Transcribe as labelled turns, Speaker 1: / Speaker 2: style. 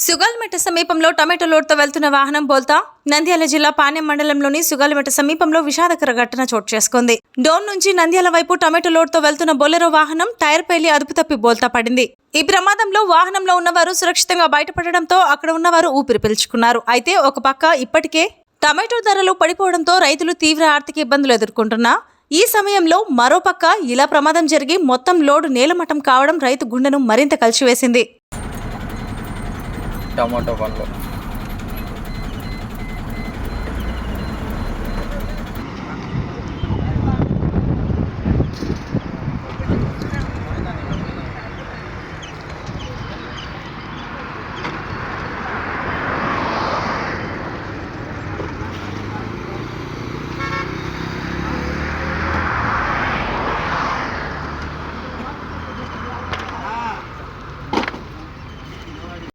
Speaker 1: సుగాల్మెట సమీపంలో టమాటో లోడ్తో వెళ్తున్న వాహనం బోల్తా నంద్యాల జిల్లా పాణ్యం మండలంలోని సుగాల్మెట సమీపంలో విషాదకర ఘటన చోటు చేసుకుంది. డోన్ నుంచి నంద్యాల వైపు టమాటో లోడ్తో వెళ్తున్న బొలెరో వాహనం టైర్ పేలి అదుపు తప్పి బోల్తా పడింది. ఈ ప్రమాదంలో వాహనంలో ఉన్నవారు సురక్షితంగా బయటపడడంతో అక్కడ ఉన్నవారు ఊపిరి పీల్చుకున్నారు. అయితే ఒక పక్క ఇప్పటికే టమాటో ధరలు పడిపోవడంతో రైతులు తీవ్ర ఆర్థిక ఇబ్బందులు ఎదుర్కొంటున్నా ఈ సమయంలో మరోపక్క ఇలా ప్రమాదం జరిగి మొత్తం లోడు నేలమట్టం కావడం రైతు గుండెను మరింత కలిసివేసింది.
Speaker 2: టమాటో పండ్లు